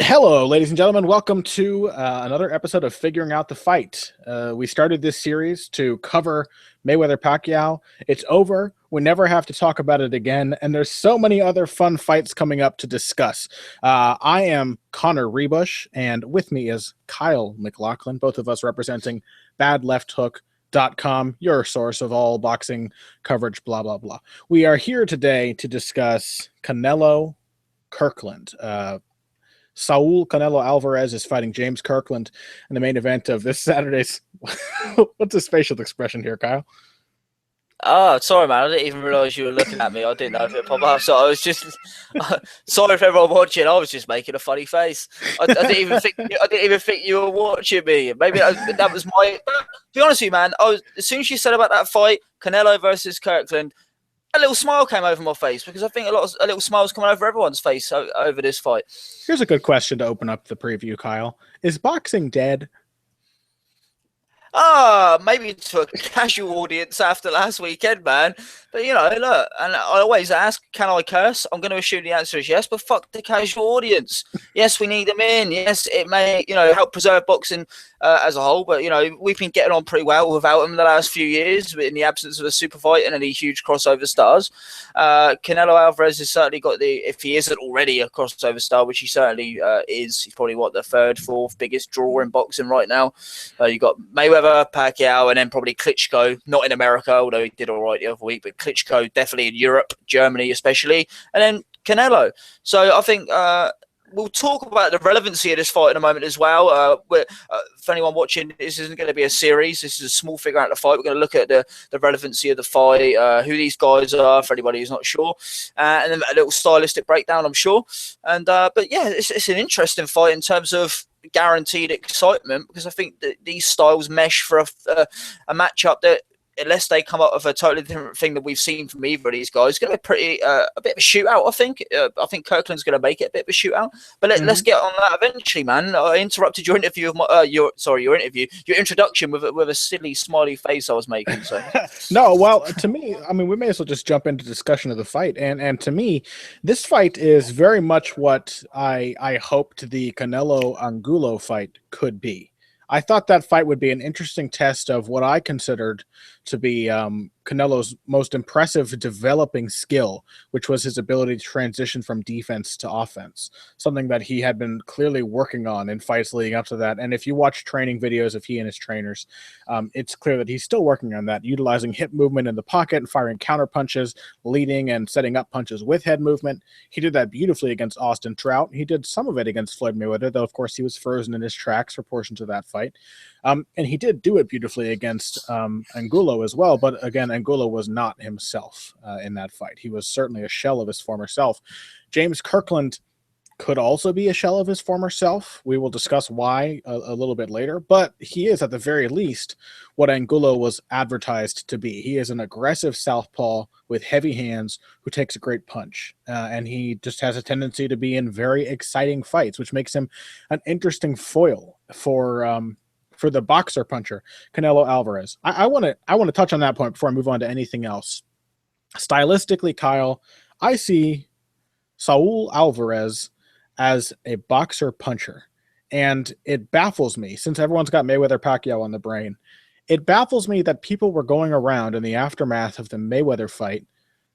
Hello, ladies and gentlemen. Welcome to another episode of Figuring Out the Fight. We started this series to cover Mayweather-Pacquiao. It's over. We never have to talk about it again, and there's so many other fun fights coming up to discuss. I am Connor Rebush, and with me is Kyle McLaughlin, both of us representing badlefthook.com, your source of all boxing coverage, blah, blah, blah. We are here today to discuss Canelo Kirkland. Saul Canelo Alvarez is fighting James Kirkland in the main event of this Saturday's. What's his facial expression here, Kyle? Oh, sorry, man. I didn't even realise you were looking at me. I didn't know if it popped up. So I was just sorry for everyone watching. I was just making a funny face. I didn't even think you were watching me. Maybe that was my. To be honest with you, man. As soon as you said about that fight, Canelo versus Kirkland, a little smile came over my face because I think a little smiles coming over everyone's face over this fight. Here's a good question to open up the preview, Kyle. Is boxing dead? Maybe to a casual audience after last weekend, man. But, look, and I always ask, can I curse? I'm going to assume the answer is yes, but fuck the casual audience. Yes, we need them in. Yes, it may, help preserve boxing as a whole. But, we've been getting on pretty well without them the last few years in the absence of a super fight and any huge crossover stars. Canelo Alvarez has certainly got if he isn't already a crossover star, which he certainly is. He's probably, the third, fourth biggest draw in boxing right now. You've got Mayweather, Pacquiao, and then probably Klitschko, not in America, although he did all right the other week, but Klitschko definitely in Europe, Germany especially, and then Canelo. So I think we'll talk about the relevancy of this fight in a moment as well. For anyone watching, this isn't going to be a series. This is a small figure out of the fight. We're going to look at the relevancy of the fight, who these guys are, for anybody who's not sure, and then a little stylistic breakdown, I'm sure. And but yeah, it's an interesting fight in terms of guaranteed excitement because I think that these styles mesh for a matchup that, unless they come up with a totally different thing that we've seen from either of these guys, it's going to be a bit of a shootout, I think. I think Kirkland's going to make it a bit of a shootout. But let's get on that eventually, man. I interrupted your interview with your introduction with a silly smiley face I was making. So No, well, to me, I mean, we may as well just jump into discussion of the fight. And to me, this fight is very much what I hoped the Canelo Angulo fight could be. I thought that fight would be an interesting test of what I considered to be Canelo's most impressive developing skill, which was his ability to transition from defense to offense, something that he had been clearly working on in fights leading up to that. And if you watch training videos of he and his trainers, it's clear that he's still working on that, utilizing hip movement in the pocket and firing counter punches, leading and setting up punches with head movement. He did that beautifully against Austin Trout. He did some of it against Floyd Mayweather, though, of course, he was frozen in his tracks for portions of that fight. And he did do it beautifully against Angulo as well. But again, Angulo was not himself in that fight. He was certainly a shell of his former self. James Kirkland could also be a shell of his former self. We will discuss why a little bit later. But he is, at the very least, what Angulo was advertised to be. He is an aggressive southpaw with heavy hands who takes a great punch. And he just has a tendency to be in very exciting fights, which makes him an interesting foil for the boxer puncher, Canelo Alvarez. I want to touch on that point before I move on to anything else. Stylistically, Kyle, I see Saul Alvarez as a boxer puncher. And it baffles me, since everyone's got Mayweather-Pacquiao on the brain, it baffles me that people were going around in the aftermath of the Mayweather fight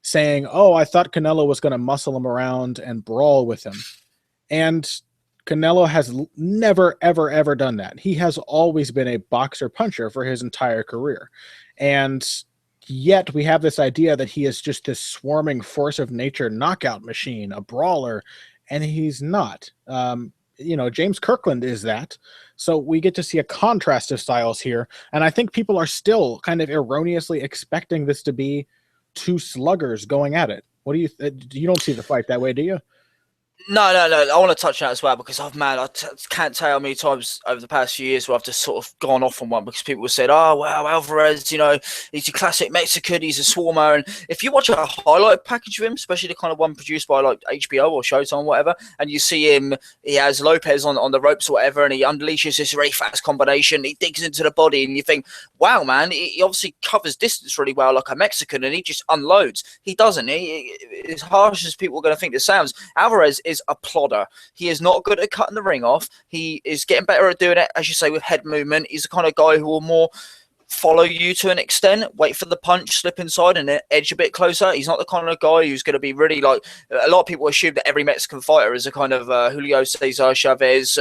saying, oh, I thought Canelo was going to muscle him around and brawl with him. And Canelo has never, ever, ever done that. He has always been a boxer puncher for his entire career. And yet we have this idea that he is just this swarming force of nature knockout machine, a brawler, and he's not. James Kirkland is that. So we get to see a contrast of styles here. And I think people are still kind of erroneously expecting this to be two sluggers going at it. What do you don't see the fight that way, do you? No. I want to touch on that as well because I can't tell how many times over the past few years where I've just sort of gone off on one because people have said, oh, wow, Alvarez, he's a classic Mexican, he's a swarmer. And if you watch a highlight package of him, especially the kind of one produced by like HBO or Showtime or whatever, and you see him, he has Lopez on the ropes or whatever, and he unleashes this very fast combination, he digs into the body, and you think, wow, man, he obviously covers distance really well like a Mexican, and he just unloads. He doesn't. As harsh as people are going to think this sounds, Alvarez is a plodder. He is not good at cutting the ring off. He is getting better at doing it, as you say, with head movement. He's the kind of guy who will more follow you to an extent, wait for the punch, slip inside and edge a bit closer. He's not the kind of guy who's going to be really like, a lot of people assume that every Mexican fighter is a kind of Julio Cesar Chavez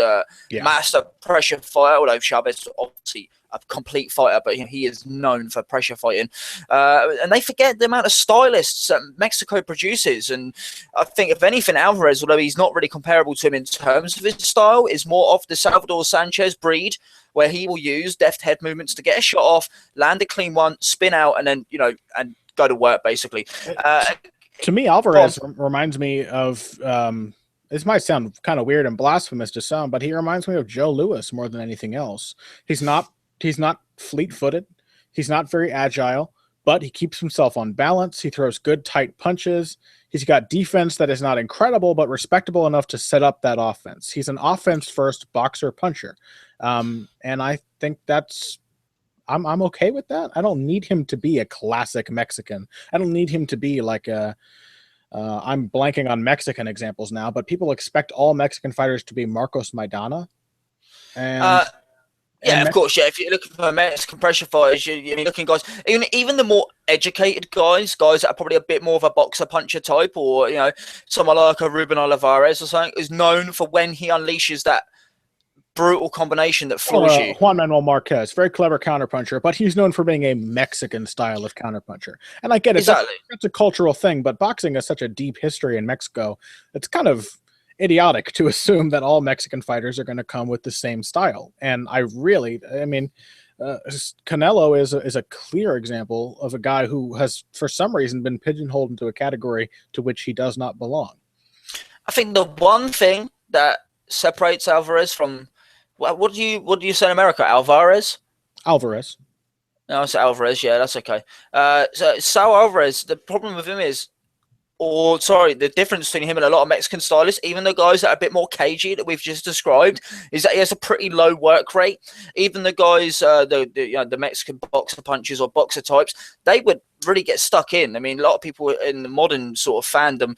master pressure fighter, although Chavez is obviously a complete fighter, but he is known for pressure fighting. And they forget the amount of stylists that Mexico produces. And I think, if anything, Alvarez, although he's not really comparable to him in terms of his style, is more of the Salvador Sanchez breed, where he will use deft head movements to get a shot off, land a clean one, spin out, and then, and go to work, basically. To me, Alvarez reminds me of, this might sound kind of weird and blasphemous to some, but he reminds me of Joe Louis more than anything else. He's not fleet-footed. He's not very agile, but he keeps himself on balance. He throws good, tight punches. He's got defense that is not incredible, but respectable enough to set up that offense. He's an offense-first boxer-puncher. And I think I'm okay with that. I don't need him to be a classic Mexican. I don't need him to be like I'm blanking on Mexican examples now, but people expect all Mexican fighters to be Marcos Maidana. And of course, yeah. If you're looking for Mexican pressure fighters, you're looking guys, even the more educated guys that are probably a bit more of a boxer puncher type, or someone like a Ruben Olivares or something, is known for when he unleashes that brutal combination that floors you. Juan Manuel Marquez, very clever counterpuncher, but he's known for being a Mexican style of counterpuncher. And I get it. Exactly. That's a cultural thing, but boxing has such a deep history in Mexico. It's kind of idiotic to assume that all Mexican fighters are going to come with the same style. And Canelo is a clear example of a guy who has, for some reason, been pigeonholed into a category to which he does not belong. I think the one thing that separates Alvarez from, what do you say in America? Alvarez? Alvarez. No, it's Alvarez. Yeah, that's okay. So Alvarez, the problem with him is, the difference between him and a lot of Mexican stylists, even the guys that are a bit more cagey that we've just described, is that he has a pretty low work rate. Even the guys, the Mexican boxer punchers or boxer types, they would really get stuck in. I mean, a lot of people in the modern sort of fandom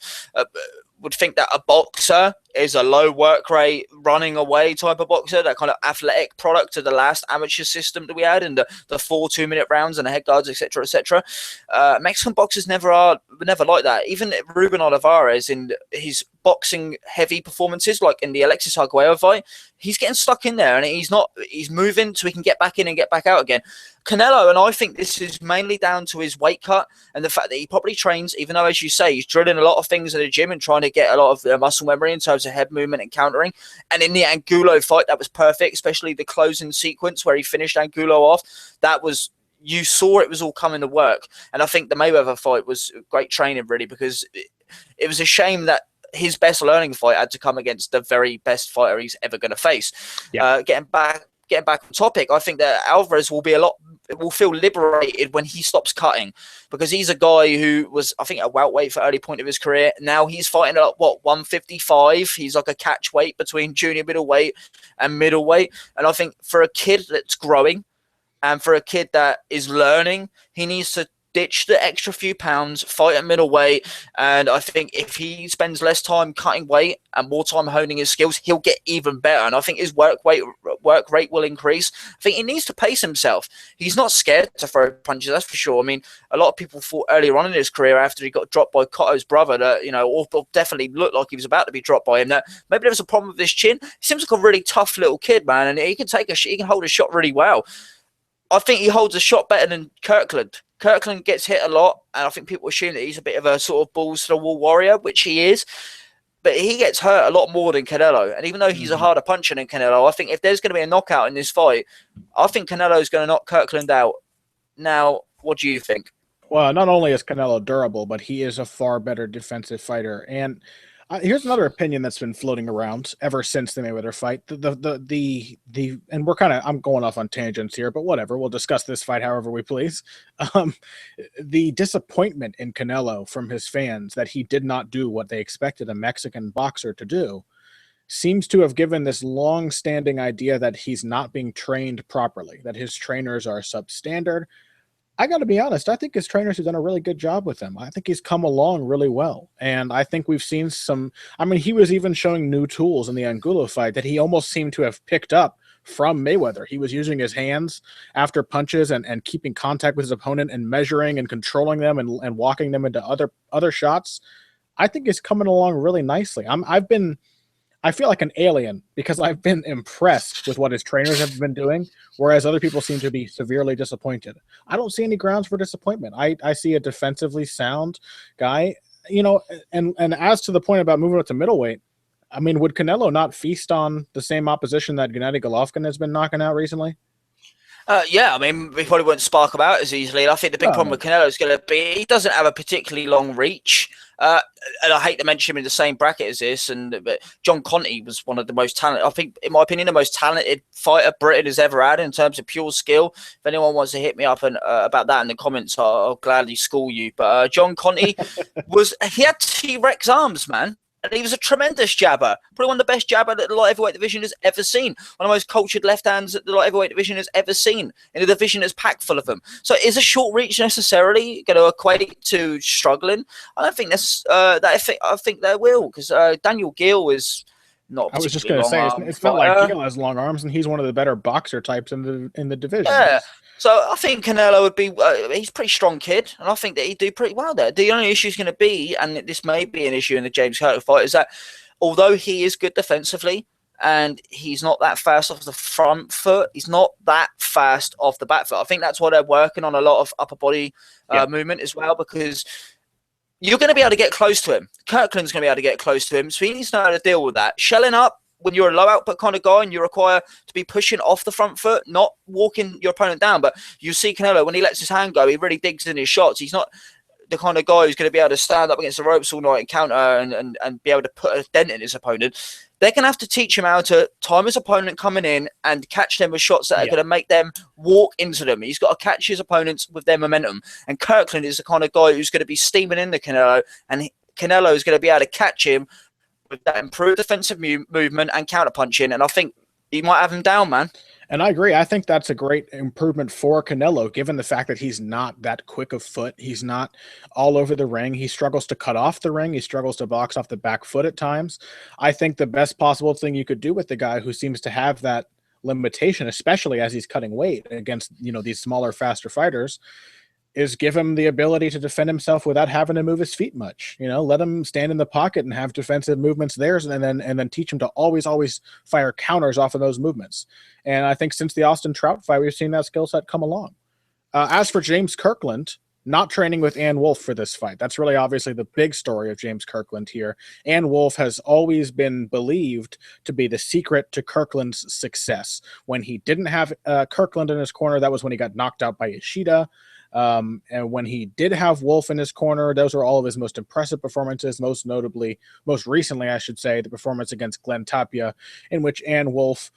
would think that a boxer is a low work rate, running away type of boxer, that kind of athletic product of the last amateur system that we had, and the 4 2-minute rounds and the head guards, etc., etc. Mexican boxers never like that. Even Ruben Olivares, in his boxing heavy performances, like in the Alexis Arguello fight, he's getting stuck in there, and he's moving so he can get back in and get back out again. Canelo, and I think this is mainly down to his weight cut and the fact that he probably trains, even though, as you say, he's drilling a lot of things in the gym and trying to get a lot of muscle memory in terms of head movement and countering. And in the Angulo fight, that was perfect, especially the closing sequence where he finished Angulo off. That was, you saw it was all coming to work. And I think the Mayweather fight was great training, really, because it was a shame that his best learning fight had to come against the very best fighter he's ever going to face. Yeah. Getting back on topic, I think that Alvarez will feel liberated when he stops cutting, because he's a guy who was, I think, a welterweight for early point of his career. Now he's fighting at 155. He's like a catch weight between junior middleweight and middleweight. And I think for a kid that's growing and for a kid that is learning, he needs to ditch the extra few pounds, fight at middleweight, and I think if he spends less time cutting weight and more time honing his skills, he'll get even better. And I think his work rate will increase. I think he needs to pace himself. He's not scared to throw punches, that's for sure. I mean, a lot of people thought earlier on in his career, after he got dropped by Cotto's brother, that, or definitely looked like he was about to be dropped by him, that maybe there was a problem with his chin. He seems like a really tough little kid, man, and he can hold a shot really well. I think he holds a shot better than Kirkland. Kirkland gets hit a lot, and I think people assume that he's a bit of a sort of balls-to-the-wall warrior, which he is. But he gets hurt a lot more than Canelo. And even though he's a harder puncher than Canelo, I think if there's going to be a knockout in this fight, I think Canelo's going to knock Kirkland out. Now, what do you think? Well, not only is Canelo durable, but he is a far better defensive fighter. And here's another opinion that's been floating around ever since the Mayweather fight. And I'm going off on tangents here, but whatever. We'll discuss this fight however we please. The disappointment in Canelo from his fans that he did not do what they expected a Mexican boxer to do seems to have given this long-standing idea that he's not being trained properly, that his trainers are substandard. I got to be honest. I think his trainers have done a really good job with him. I think he's come along really well, and I think we've seen some. I mean, he was even showing new tools in the Angulo fight that he almost seemed to have picked up from Mayweather. He was using his hands after punches and keeping contact with his opponent and measuring and controlling them and walking them into other shots. I think he's coming along really nicely. I feel like an alien because I've been impressed with what his trainers have been doing, whereas other people seem to be severely disappointed. I don't see any grounds for disappointment. I see a defensively sound guy, and as to the point about moving up to middleweight, I mean, would Canelo not feast on the same opposition that Gennady Golovkin has been knocking out recently? Yeah, I mean, we probably wouldn't spark about as easily. And I think the big problem with Canelo is going to be he doesn't have a particularly long reach. And I hate to mention him in the same bracket as this. But John Conte was one of the most talented, I think, in my opinion, the most talented fighter Britain has ever had in terms of pure skill. If anyone wants to hit me up and about that in the comments, I'll gladly school you. But John Conte he had T-Rex arms, man. And he was a tremendous jabber. Probably one of the best jabber that the light heavyweight division has ever seen. One of the most cultured left hands that the light heavyweight division has ever seen. In a division that's packed full of them. So is a short reach necessarily going to equate to struggling? I don't think that's I think they will, because Daniel Gill is not. I was just going to say it's not like Gill has long arms, and he's one of the better boxer types in the division. Yeah. So I think Canelo would be, he's a pretty strong kid, and I think that he'd do pretty well there. The only issue is going to be, and this may be an issue in the James Kirkland fight, is that although he is good defensively, and he's not that fast off the front foot, he's not that fast off the back foot. I think that's why they're working on a lot of upper body movement as well, because you're going to be able to get close to him. Kirkland's going to be able to get close to him, so he needs to know how to deal with that. Shelling up, when you're a low output kind of guy and you require to be pushing off the front foot, not walking your opponent down. But you see Canelo, when he lets his hand go, he really digs in his shots. He's not the kind of guy who's going to be able to stand up against the ropes all night and counter and be able to put a dent in his opponent. They're going to have to teach him how to time his opponent coming in and catch them with shots that are going to make them walk into them. He's got to catch his opponents with their momentum. And Kirkland is the kind of guy who's going to be steaming in the Canelo, and Canelo is going to be able to catch him with that improved defensive movement and counterpunching, and I think he might have him down, man. And I agree. I think that's a great improvement for Canelo, given the fact that he's not that quick of foot. He's not all over the ring. He struggles to cut off the ring. He struggles to box off the back foot at times. I think the best possible thing you could do with the guy who seems to have that limitation, especially as he's cutting weight against, these smaller, faster fighters, is give him the ability to defend himself without having to move his feet much. Let him stand in the pocket and have defensive movements there, and then teach him to always fire counters off of those movements. And I think since the Austin Trout fight, we've seen that skill set come along. As for James Kirkland, not training with Ann Wolfe for this fight. That's really obviously the big story of James Kirkland here. Ann Wolfe has always been believed to be the secret to Kirkland's success. When he didn't have Kirkland in his corner, that was when he got knocked out by Ishida. And when he did have Wolfe in his corner, those were all of his most impressive performances, most recently, I should say, the performance against Glenn Tapia, in which Ann Wolfe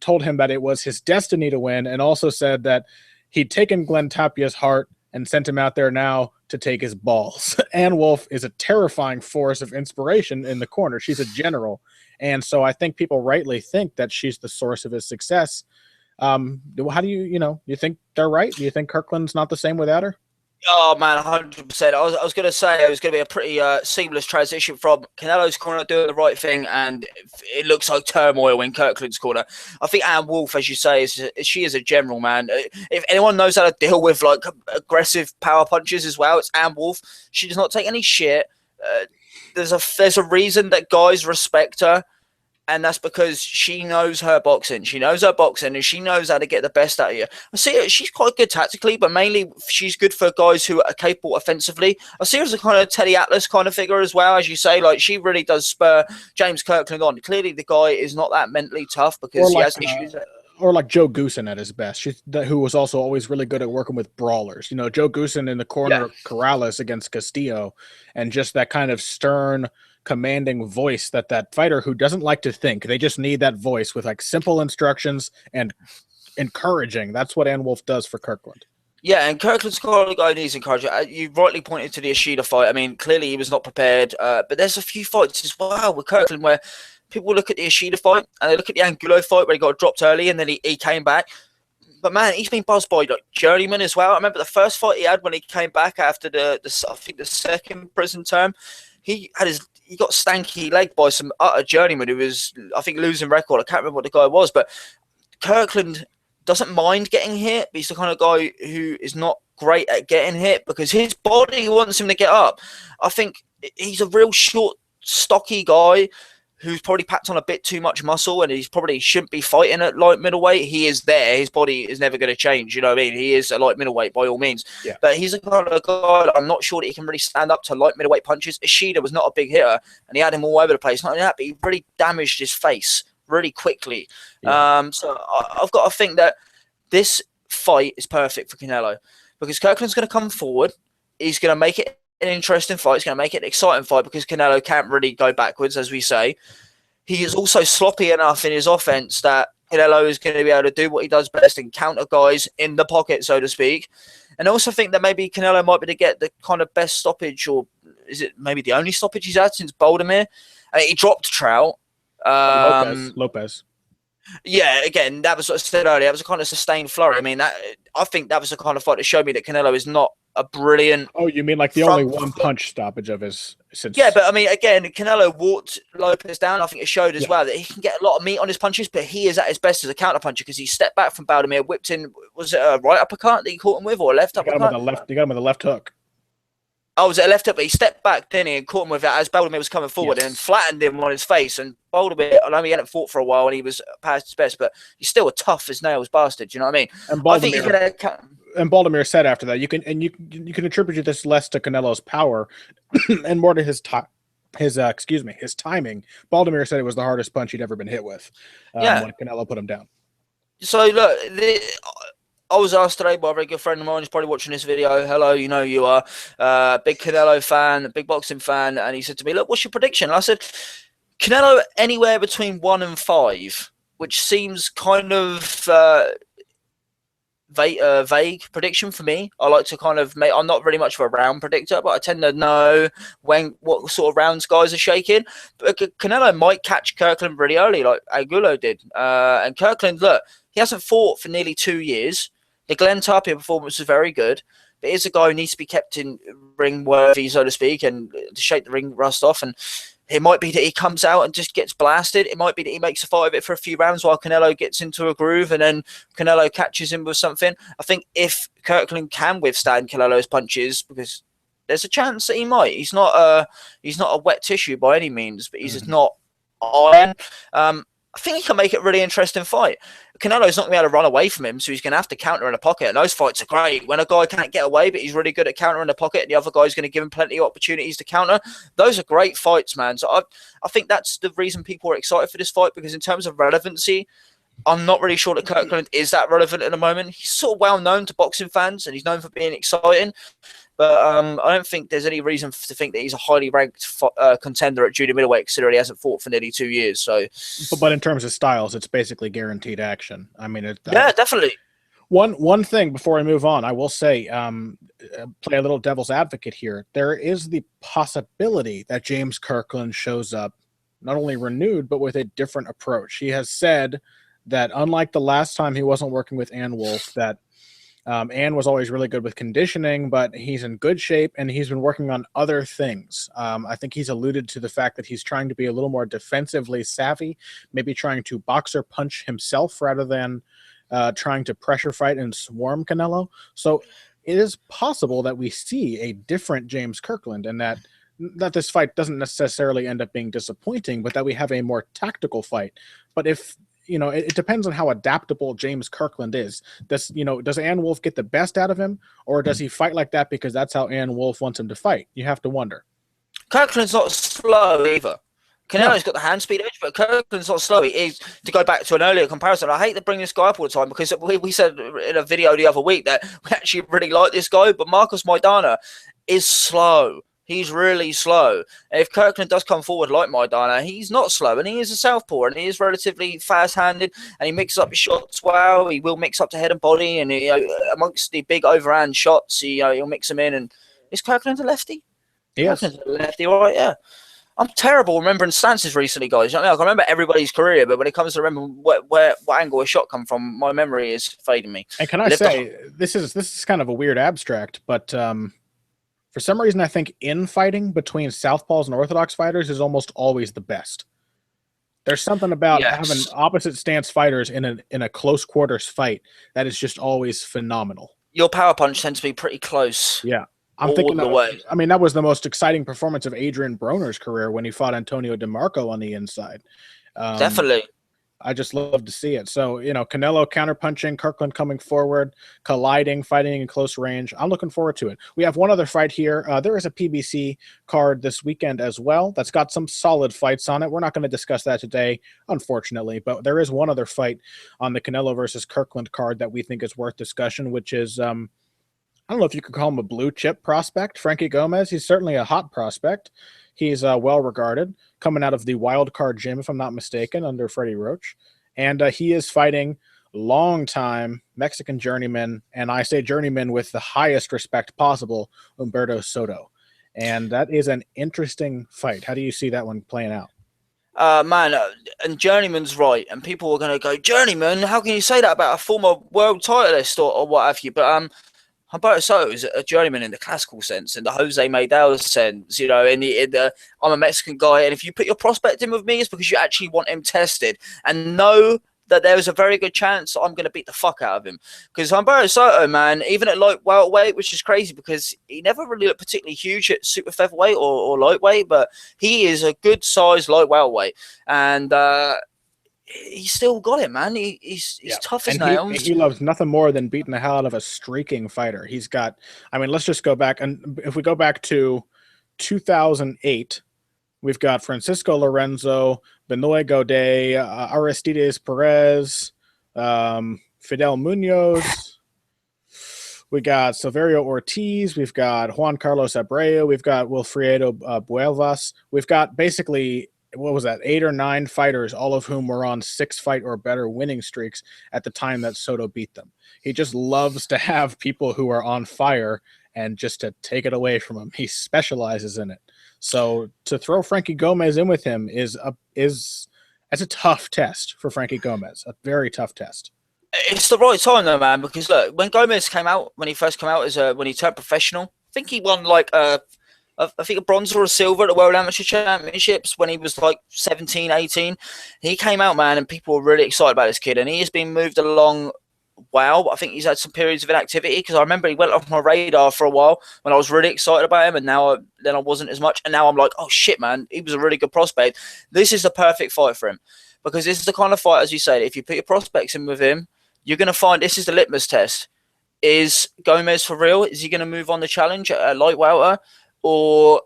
told him that it was his destiny to win, and also said that he'd taken Glenn Tapia's heart and sent him out there now to take his balls. Ann Wolfe is a terrifying force of inspiration in the corner. She's a general. And so I think people rightly think that she's the source of his success. How do you think they're right? Do you think Kirkland's not the same without her? Oh, man, 100%. I was going to say it was going to be a pretty seamless transition from Canelo's corner doing the right thing, and it looks like turmoil in Kirkland's corner. I think Ann Wolfe, as you say, she is a general, man. If anyone knows how to deal with like aggressive power punches as well, it's Ann Wolfe. She does not take any shit. There's a reason that guys respect her. And that's because she knows her boxing. She knows her boxing, and she knows how to get the best out of you. I see her, she's quite good tactically, but mainly she's good for guys who are capable offensively. I see her as a kind of Teddy Atlas kind of figure as well, as you say. Like, she really does spur James Kirkland on. Clearly, the guy is not that mentally tough because he has issues. Or like Joe Goosen at his best, who was also always really good at working with brawlers. Joe Goosen in the corner of Corrales against Castillo, and just that kind of stern, commanding voice that fighter who doesn't like to think. They just need that voice with like simple instructions and encouraging. That's what Ann Wolfe does for Kirkland. Yeah, and Kirkland's kind of the guy who needs encouragement. You rightly pointed to the Ishida fight. I mean, clearly he was not prepared, but there's a few fights as well with Kirkland where people look at the Ishida fight and they look at the Angulo fight where he got dropped early and then he came back. But man, he's been buzzed by like journeyman as well. I remember the first fight he had when he came back after the I think the second prison term. He got stanky leg by some utter journeyman who was, I think, losing record. I can't remember what the guy was, but Kirkland doesn't mind getting hit, but he's the kind of guy who is not great at getting hit because his body wants him to get up. I think he's a real short, stocky guy who's probably packed on a bit too much muscle, and he's probably shouldn't be fighting at light middleweight. He is there. His body is never going to change. You know what I mean? He is a light middleweight by all means. Yeah. But he's a kind of guy that I'm not sure that he can really stand up to light middleweight punches. Ishida was not a big hitter, and he had him all over the place. Not only that, but he really damaged his face really quickly. Yeah. So I've got to think that this fight is perfect for Canelo because Kirkland's going to come forward. He's going to make it an interesting fight. It's going to make it an exciting fight because Canelo can't really go backwards, as we say. He is also sloppy enough in his offense that Canelo is going to be able to do what he does best and counter guys in the pocket, so to speak. And I also think that maybe Canelo might be to get the kind of best stoppage, or is it maybe the only stoppage he's had since Baldomir? He dropped Trout. Lopez. Yeah, again, that was what I said earlier. That was a kind of sustained flurry. I mean, I think that was the kind of fight that showed me that Canelo is not a brilliant. Oh, you mean like the only one punch stoppage of his? Since... Yeah, but I mean, again, Canelo walked Lopez down. I think it showed as well that he can get a lot of meat on his punches, but he is at his best as a counter puncher because he stepped back from Baldomir, whipped in. Was it a right uppercut that he caught him with, or a left uppercut? You got him with a left hook. Oh, was it a left hook? But he stepped back, didn't he, and caught him with that as Baldomir was coming forward and flattened him on his face. And Baldomir, I know he hadn't fought for a while and he was past his best, but he's still a tough as nails bastard. Do you know what I mean? And I think he's gonna. And Baldomir said after that, you can attribute this less to Canelo's power and more to his timing. Baldomir said it was the hardest punch he'd ever been hit with when Canelo put him down. So look, I was asked today by a very good friend of mine who's probably watching this video. Hello, you know you are. Big Canelo fan, big boxing fan. And he said to me, look, what's your prediction? And I said, Canelo anywhere between 1 and 5, which seems kind of vague prediction for me. I like to kind of make. I'm not really much of a round predictor, but I tend to know what sort of rounds guys are shaking. But Canelo might catch Kirkland really early, like Angulo did. And Kirkland, look, he hasn't fought for nearly 2 years. The Glenn Tapia performance was very good, but he's a guy who needs to be kept in ring worthy, so to speak, and to shake the ring rust off. And it might be that he comes out and just gets blasted. It might be that he makes a fight of it for a few rounds while Canelo gets into a groove and then Canelo catches him with something. I think if Kirkland can withstand Canelo's punches, because there's a chance that he might. He's not a wet tissue by any means, but he's just not iron. I think he can make it a really interesting fight. Canelo's not going to be able to run away from him, so he's going to have to counter in the pocket. And those fights are great. When a guy can't get away, but he's really good at countering the pocket, and the other guy's going to give him plenty of opportunities to counter. Those are great fights, man. So I think that's the reason people are excited for this fight, because in terms of relevancy, I'm not really sure that Kirkland is that relevant at the moment. He's sort of well known to boxing fans, and he's known for being exciting. But I don't think there's any reason to think that he's a highly ranked contender at junior middleweight, considering he hasn't fought for nearly 2 years. So, but in terms of styles, it's basically guaranteed action. I mean, yeah, definitely. One thing before I move on, I will say, play a little devil's advocate here. There is the possibility that James Kirkland shows up not only renewed, but with a different approach. He has said that unlike the last time he wasn't working with Ann Wolfe, that Ann was always really good with conditioning, but he's in good shape and he's been working on other things. I think he's alluded to the fact that he's trying to be a little more defensively savvy, maybe trying to boxer punch himself rather than trying to pressure fight and swarm Canelo. So it is possible that we see a different James Kirkland, and that this fight doesn't necessarily end up being disappointing, but that we have a more tactical fight. But if it depends on how adaptable James Kirkland is. Does Ann Wolfe get the best out of him, or does he fight like that because that's how Ann Wolfe wants him to fight? You have to wonder. Kirkland's not slow either. Canelo's got the hand speed edge, but Kirkland's not slow. He is, to go back to an earlier comparison, I hate to bring this guy up all the time because we said in a video the other week that we actually really like this guy, but Marcos Maidana is slow. He's really slow. And if Kirkland does come forward like Maidana, he's not slow, and he is a southpaw, and he is relatively fast-handed, and he mixes up his shots well. He will mix up to head and body, and amongst the big overhand shots, he'll mix them in. And is Kirkland a lefty? Yes. Kirkland's a lefty, all right, yeah. I'm terrible remembering stances recently, guys. You know what I mean? I can remember everybody's career, but when it comes to remembering what angle a shot come from, my memory is fading me. And can I say, this is kind of a weird abstract, but for some reason, I think infighting between southpaws and orthodox fighters is almost always the best. There's something about having opposite stance fighters in a close quarters fight that is just always phenomenal. Your power punch tends to be pretty close. Yeah. I'm thinking the way. I mean, that was the most exciting performance of Adrian Broner's career when he fought Antonio DeMarco on the inside. Definitely. I just love to see it. So, you know, Canelo counterpunching, Kirkland coming forward, colliding, fighting in close range. I'm looking forward to it. We have one other fight here. There is a PBC card this weekend as well that's got some solid fights on it. We're not going to discuss that today, unfortunately, but there is one other fight on the Canelo versus Kirkland card that we think is worth discussion, which is I don't know if you could call him a blue chip prospect, Frankie Gomez. He's certainly a hot prospect. He's well regarded, coming out of the wild card gym, if I'm not mistaken, under Freddie Roach. And he is fighting longtime Mexican journeyman, and I say journeyman with the highest respect possible, Humberto Soto. And that is an interesting fight. How do you see that one playing out? And journeyman's right, and people are going to go, journeyman? How can you say that about a former world titleist or what have you? But Humberto Soto is a journeyman in the classical sense, in the Jose Medel sense, you know, in the I'm a Mexican guy, and if you put your prospect in with me, it's because you actually want him tested and know that there is a very good chance I'm going to beat the fuck out of him. Because Humberto Soto, man, even at light welterweight, which is crazy because he never really looked particularly huge at super featherweight or lightweight, but he is a good size light welterweight, and he's still got it, man. He's tough as nails. He loves nothing more than beating the hell out of a streaking fighter. He's got, I mean, let's just go back. And if we go back to 2008, we've got Francisco Lorenzo, Benoit Gaudet, Aristides Perez, Fidel Munoz. We got Silverio Ortiz. We've got Juan Carlos Abreu. We've got Wilfredo Buelvas. We've got basically, what was that, 8 or 9 fighters, all of whom were on 6-fight or better winning streaks at the time that Soto beat them. He just loves to have people who are on fire and just to take it away from him. He specializes in it. So to throw Frankie Gomez in with him is a tough test for Frankie Gomez, a very tough test. It's the right time though, man, because look, when Gomez came out, when he first came out when he turned professional, I think he won like I think a bronze or a silver at the World Amateur Championships when he was like 17, 18. He came out, man, and people were really excited about this kid. And he has been moved along well. I think he's had some periods of inactivity because I remember he went off my radar for a while when I was really excited about him. And then I wasn't as much. And now I'm like, oh, shit, man, he was a really good prospect. This is the perfect fight for him because this is the kind of fight, as you said, if you put your prospects in with him, you're going to find this is the litmus test. Is Gomez for real? Is he going to move on the challenge at light welter? Or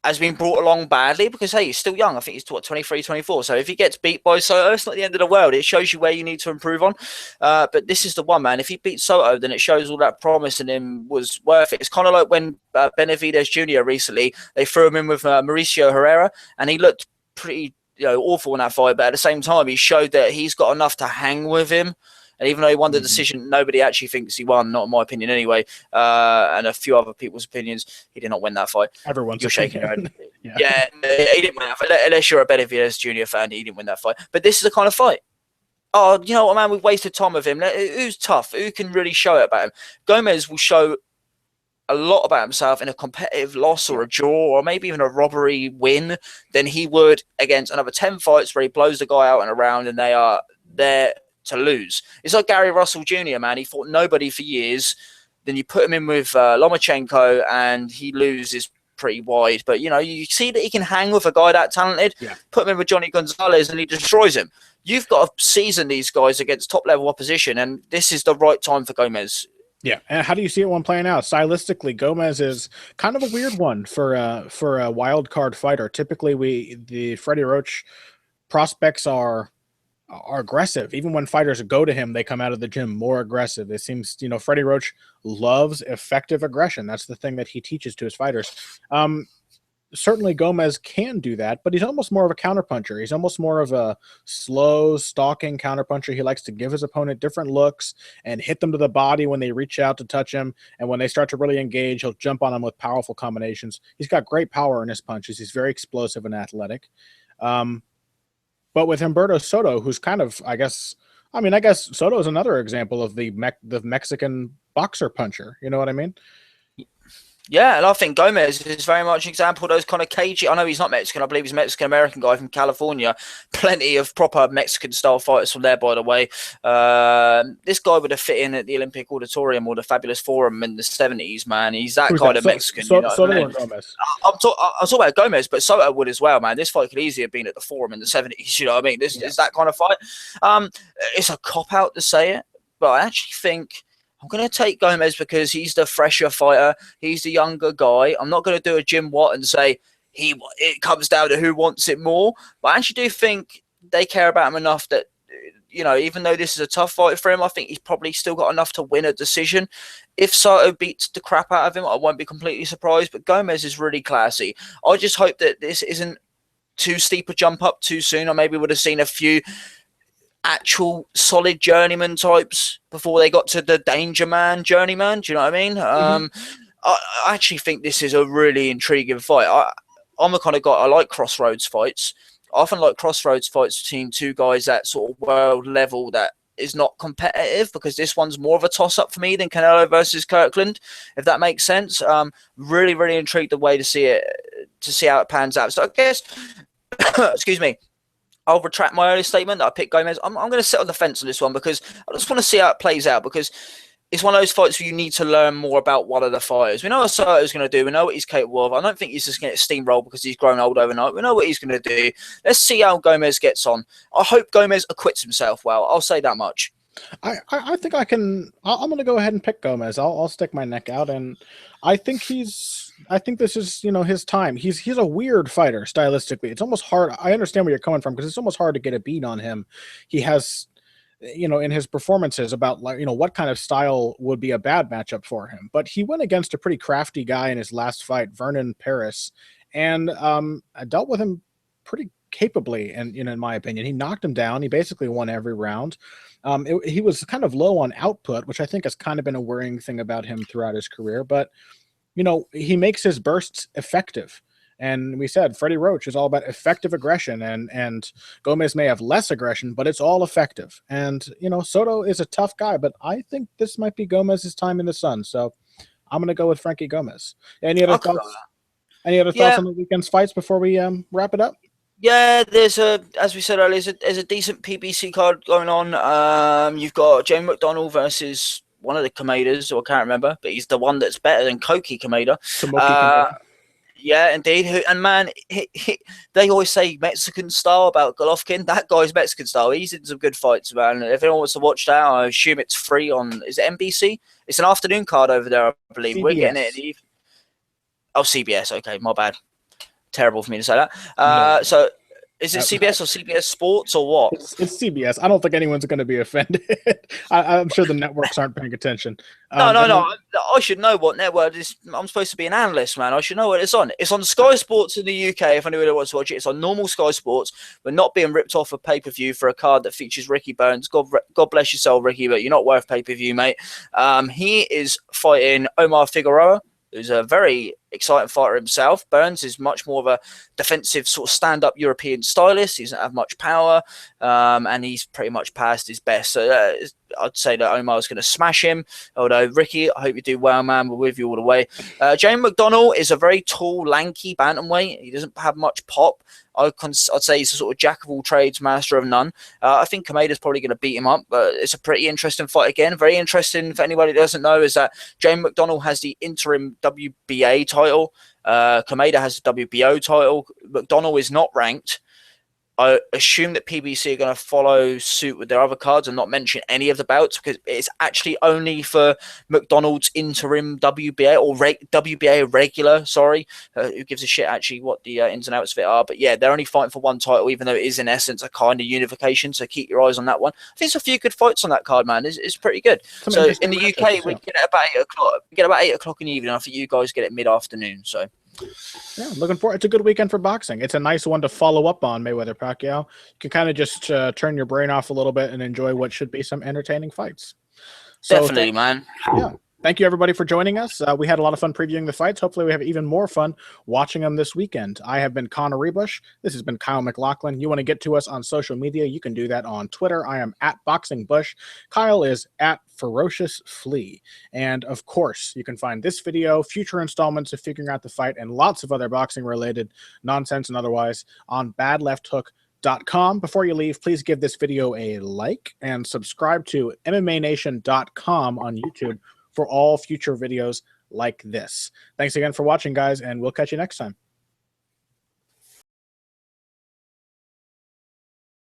has been brought along badly because, hey, he's still young. I think he's 23, 24. So if he gets beat by Soto, it's not the end of the world. It shows you where you need to improve on. But this is the one, man. If he beats Soto, then it shows all that promise in him was worth it. It's kind of like when Benavidez Jr. recently, they threw him in with Mauricio Herrera, and he looked pretty awful in that fight. But at the same time, he showed that he's got enough to hang with him. And even though he won the decision, nobody actually thinks he won, not in my opinion anyway, and a few other people's opinions, he did not win that fight. Everyone's You're shaking your head. Yeah, he didn't win that fight. Unless you're a Benavidez Jr. fan, he didn't win that fight. But this is the kind of fight. Oh, you know what, man? We've wasted time with him. Who's tough? Who can really show it about him? Gomez will show a lot about himself in a competitive loss or a draw or maybe even a robbery win than he would against another 10 fights where he blows the guy out in a round and they are there to lose. It's like Gary Russell Jr., man. He fought nobody for years. Then you put him in with Lomachenko and he loses pretty wide. But, you see that he can hang with a guy that talented. Yeah. Put him in with Johnny Gonzalez and he destroys him. You've got to season these guys against top-level opposition, and this is the right time for Gomez. Yeah, and how do you see it one playing out? Stylistically, Gomez is kind of a weird one for a wild card fighter. Typically, the Freddie Roach prospects are aggressive. Even when fighters go to him, they come out of the gym more aggressive. It seems, Freddie Roach loves effective aggression. That's the thing that he teaches to his fighters. certainly Gomez can do that, but he's almost more of a counterpuncher. He's almost more of a slow, stalking counterpuncher. He likes to give his opponent different looks and hit them to the body when they reach out to touch him. And when they start to really engage, he'll jump on them with powerful combinations. He's got great power in his punches. He's very explosive and athletic. But with Humberto Soto, who's kind of, I guess Soto is another example of the Mexican boxer puncher. You know what I mean? Yeah, and I think Gomez is very much an example of those kind of cagey. I know he's not Mexican. I believe he's a Mexican-American guy from California. Plenty of proper Mexican-style fighters from there, by the way. This guy would have fit in at the Olympic Auditorium or the Fabulous Forum in the 70s, man. He's that kind of Mexican. Soto or Gomez? I'm talking about Gomez, but Soto would as well, man. This fight could easily have been at the Forum in the 70s, you know what I mean? This is that kind of fight. It's a cop-out to say it, but I actually think I'm going to take Gomez because he's the fresher fighter. He's the younger guy. I'm not going to do a Jim Watt and say it comes down to who wants it more. But I actually do think they care about him enough that, you know, even though this is a tough fight for him, I think he's probably still got enough to win a decision. If Soto beats the crap out of him, I won't be completely surprised. But Gomez is really classy. I just hope that this isn't too steep a jump up too soon. I maybe would have seen a few actual solid journeyman types before they got to the danger man journeyman. Do you know what I mean? I actually think this is a really intriguing fight. I'm the kind of guy, I like crossroads fights. I often like crossroads fights between two guys at sort of world level that is not competitive, because this one's more of a toss-up for me than Canelo versus Kirkland, if that makes sense. Really, really intrigued the way to see how it pans out. So I guess excuse me, I'll retract my earlier statement that I picked Gomez. I'm going to sit on the fence on this one because I just want to see how it plays out, because it's one of those fights where you need to learn more about one of the fighters. We know what Soto's going to do. We know what he's capable of. I don't think he's just going to steamroll because he's grown old overnight. We know what he's going to do. Let's see how Gomez gets on. I hope Gomez acquits himself well. I'll say that much. I think I can. I'm going to go ahead and pick Gomez. I'll stick my neck out, and I think this is, you know, his time. He's a weird fighter stylistically. It's almost hard. I understand where you're coming from because it's almost hard to get a beat on him. He has, you know, in his performances about, like, you know, what kind of style would be a bad matchup for him. But he went against a pretty crafty guy in his last fight, Vernon Paris, and I dealt with him pretty capably, and, you know, in my opinion, he knocked him down. He basically won every round. He was kind of low on output, which I think has kind of been a worrying thing about him throughout his career. But, you know, he makes his bursts effective. And we said Freddie Roach is all about effective aggression, and Gomez may have less aggression, but it's all effective. And, you know, Soto is a tough guy, but I think this might be Gomez's time in the sun. So I'm going to go with Frankie Gomez. Any other thoughts? Any other thoughts on the weekend's fights before we wrap it up? Yeah, as we said earlier, there's a decent PBC card going on. You've got James McDonald versus one of the Kamedas, or I can't remember, but he's the one that's better than Koki Kameda. Yeah, indeed. And man, they always say Mexican style about Golovkin. That guy's Mexican style. He's in some good fights, man. If anyone wants to watch that, I assume it's free on, is it NBC? It's an afternoon card over there, I believe. CBS. We're getting it in the evening. Oh, CBS. Okay, my bad. Terrible for me to say that. No. So is it CBS or CBS Sports or what? It's CBS. I don't think anyone's going to be offended. I'm sure the networks aren't paying attention. No. I should know what network is. I'm supposed to be an analyst, man. I should know what it's on. It's on Sky Sports in the UK. If anyone wants to watch it, it's on normal Sky Sports. We're not being ripped off a pay-per-view for a card that features Ricky Burns. God bless your soul, Ricky, but you're not worth pay-per-view, mate. He is fighting Omar Figueroa, who's a very exciting fighter himself. Burns is much more of a defensive sort of stand-up European stylist. He doesn't have much power, and he's pretty much past his best. So I'd say that Omar's going to smash him. Although, Ricky, I hope you do well, man. We're with you all the way. James McDonald is a very tall, lanky bantamweight. He doesn't have much pop. I'd say he's a sort of jack of all trades, master of none. I think Kameda's probably going to beat him up, but it's a pretty interesting fight again. Very interesting for anybody that doesn't know is that James McDonald has the interim WBA title. Kameda has the WBO title. McDonald is not ranked. I assume that PBC are going to follow suit with their other cards and not mention any of the bouts, because it's actually only for McDonald's interim WBA or WBA regular. Sorry, who gives a shit actually what the ins and outs of it are? But yeah, they're only fighting for one title, even though it is in essence a kind of unification. So keep your eyes on that one. I think there's a few good fights on that card, man. It's pretty good. So in the UK, we get it about 8 o'clock. We get about 8 o'clock in the evening. I think you guys get it mid-afternoon. So Yeah, looking forward. It's a good weekend for boxing. It's a nice one to follow up on Mayweather Pacquiao. You can kind of just turn your brain off a little bit and enjoy what should be some entertaining fights. So Definitely, man. Yeah. Thank you, everybody, for joining us. We had a lot of fun previewing the fights. Hopefully, we have even more fun watching them this weekend. I have been Connor Rebush. This has been Kyle McLaughlin. You want to get to us on social media, you can do that on Twitter. I am at BoxingBush. Kyle is at Ferocious Flea. And, of course, you can find this video, future installments of Figuring Out the Fight, and lots of other boxing-related nonsense and otherwise on badlefthook.com. Before you leave, please give this video a like and subscribe to MMANation.com on YouTube for all future videos like this. Thanks again for watching, guys, and we'll catch you next time.